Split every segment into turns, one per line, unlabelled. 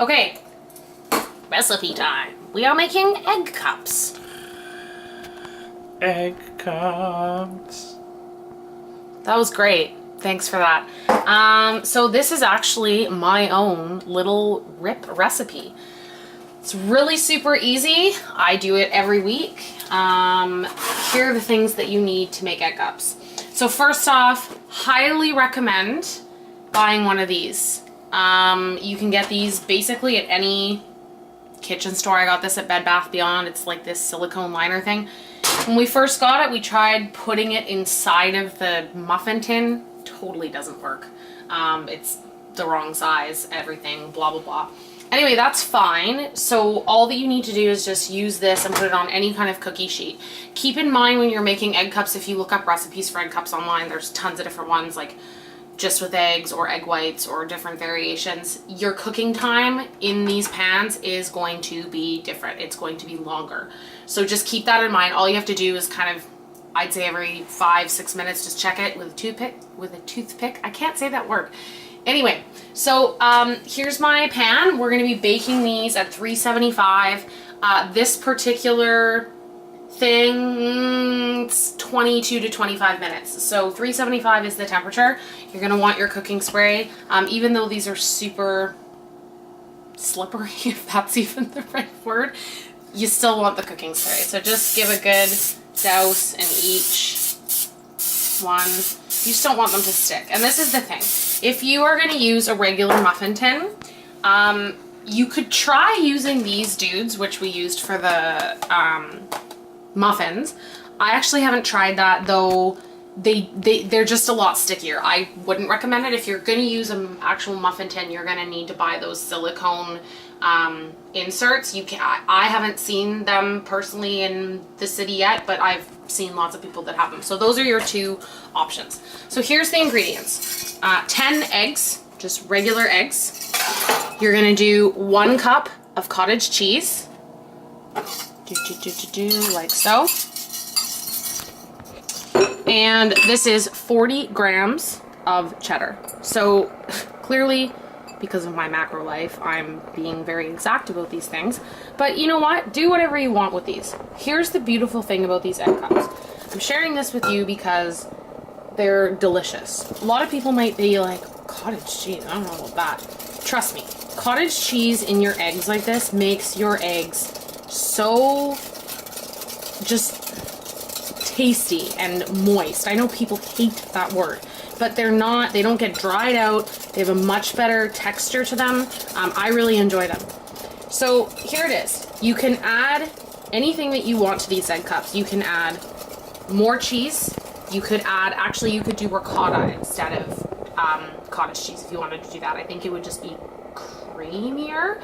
Okay, recipe time. We are making egg cups.
Egg cups.
That was great. Thanks for that. So this is actually my own little rip recipe. It's really super easy. I do it every week. Here are the things that you need to make egg cups. So first off, highly recommend buying one of these. You can get these basically at any kitchen store. I got this at Bed Bath Beyond. It's like this silicone liner thing. When we first got it, we tried putting it inside of the muffin tin. Totally doesn't work. It's the wrong size, everything, blah, blah, blah. Anyway, that's fine. So all that you need to do is just use this and put it on any kind of cookie sheet. Keep in mind when you're making egg cups, if you look up recipes for egg cups online, there's tons of different ones, like just with eggs or egg whites or different variations. Your cooking time in these pans is going to be different. It's going to be longer. So just keep that in mind. All you have to do is kind of, I'd say every 5-6 minutes, just check it with a toothpick. I can't say that word. Anyway, so here's my pan. We're going to be baking these at 375. This particular thing, it's 22 to 25 minutes. So 375 is the temperature. You're going to want your cooking spray. Even though these are super slippery, if that's even the right word, you still want the cooking spray. So just give a good douse in each one. You just don't want them to stick. And this is the thing. If you are going to use a regular muffin tin, you could try using these dudes, which we used for the muffins. I actually haven't tried that, though. They're just a lot stickier. I wouldn't recommend it. If you're going to use an actual muffin tin, you're going to need to buy those silicone inserts. I haven't seen them personally in the city yet, but I've seen lots of people that have them. So those are your two options. So here's the ingredients. 10 eggs, just regular eggs. You're going to do 1 cup of cottage cheese. Like so. And this is 40 grams of cheddar. So clearly, because of my macro life, I'm being very exact about these things. But you know what? Do whatever you want with these. Here's the beautiful thing about these egg cups. I'm sharing this with you because they're delicious. A lot of people might be like, cottage cheese, I don't know about that. Trust me, cottage cheese in your eggs like this makes your eggs so just tasty and moist. I know people hate that word, but they're not, they don't get dried out. They have a much better texture to them. I really enjoy them. So here it is. You can add anything that you want to these egg cups. You can add more cheese. You could add, actually you could do ricotta instead of cottage cheese if you wanted to do that. I think it would just be creamier.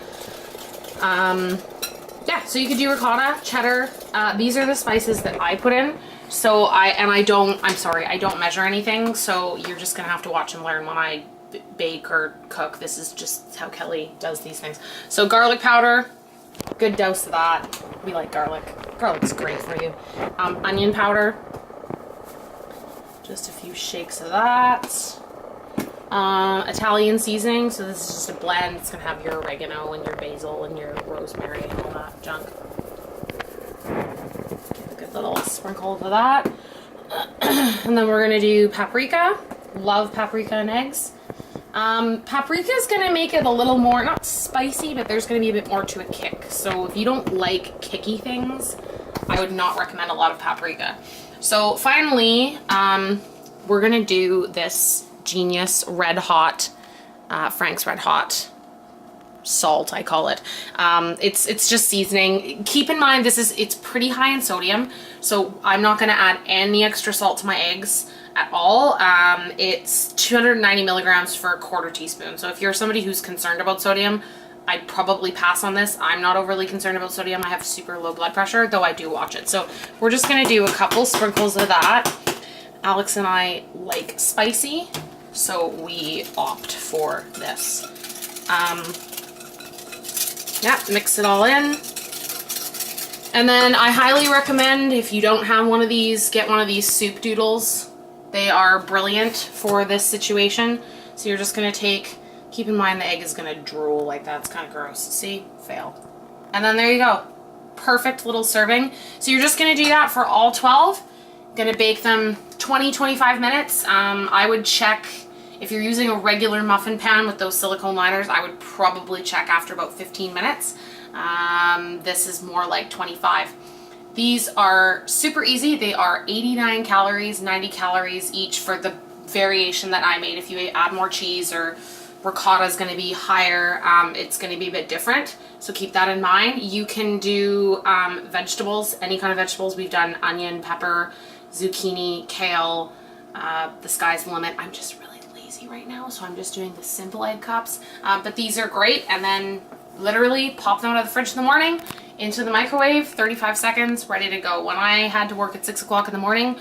Yeah, so you could do ricotta, cheddar. These are the spices that I put in. So I'm sorry, I don't measure anything. So you're just gonna have to watch and learn when I bake or cook. This is just how Kelly does these things. So garlic powder, good dose of that. We like garlic. Garlic's great for you. Onion powder, just a few shakes of that. Italian seasoning, so this is just a blend. It's gonna have your oregano and your basil and your rosemary and all that junk. Give a good little sprinkle of that. And then we're gonna do paprika. Love paprika and eggs. Paprika is gonna make it a little more, not spicy, but there's gonna be a bit more to a kick. So if you don't like kicky things, I would not recommend a lot of paprika. So finally, we're gonna do this Genius Red Hot, Frank's Red Hot salt, I call it. It's just seasoning. Keep in mind it's pretty high in sodium, so I'm not gonna add any extra salt to my eggs at all. It's 290 milligrams for a 1/4 teaspoon. So if you're somebody who's concerned about sodium, I'd probably pass on this. I'm not overly concerned about sodium. I have super low blood pressure, though I do watch it. So we're just gonna do a couple sprinkles of that. Alex and I like spicy, so we opt for this. Yeah, mix it all in. And then I highly recommend, if you don't have one of these, get one of these soup doodles. They are brilliant for this situation. So you're just gonna take Keep in mind the egg is gonna drool like that. It's kind of gross. See? Fail. And then there you go. Perfect little serving. So you're just gonna do that for all 12. Gonna bake them 20-25 minutes. I would check, if you're using a regular muffin pan with those silicone liners, I would probably check after about 15 minutes. This is more like 25. These are super easy. They are 89 calories, 90 calories each for the variation that I made. If you add more cheese or ricotta is going to be higher, it's going to be a bit different. So keep that in mind. You can do vegetables, any kind of vegetables. We've done onion, pepper, zucchini, kale, the sky's the limit. I'm just really lazy right now, so I'm just doing the simple egg cups. But these are great, and then literally pop them out of the fridge in the morning, into the microwave, 35 seconds, ready to go. When I had to work at 6 o'clock in the morning,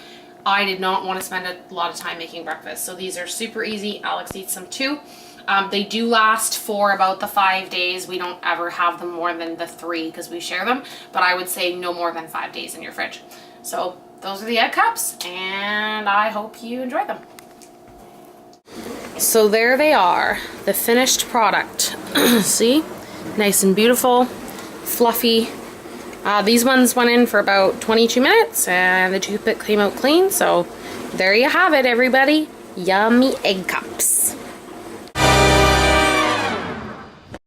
I did not want to spend a lot of time making breakfast. So these are super easy. Alex eats them too. They do last for about the 5 days. We don't ever have them more than the 3 because we share them, but I would say no more than 5 days in your fridge. So those are the egg cups, and I hope you enjoy them. So there they are, the finished product. See? Nice and beautiful, fluffy. These ones went in for about 22 minutes and the toothpick came out clean. So there you have it, everybody. Yummy egg cups.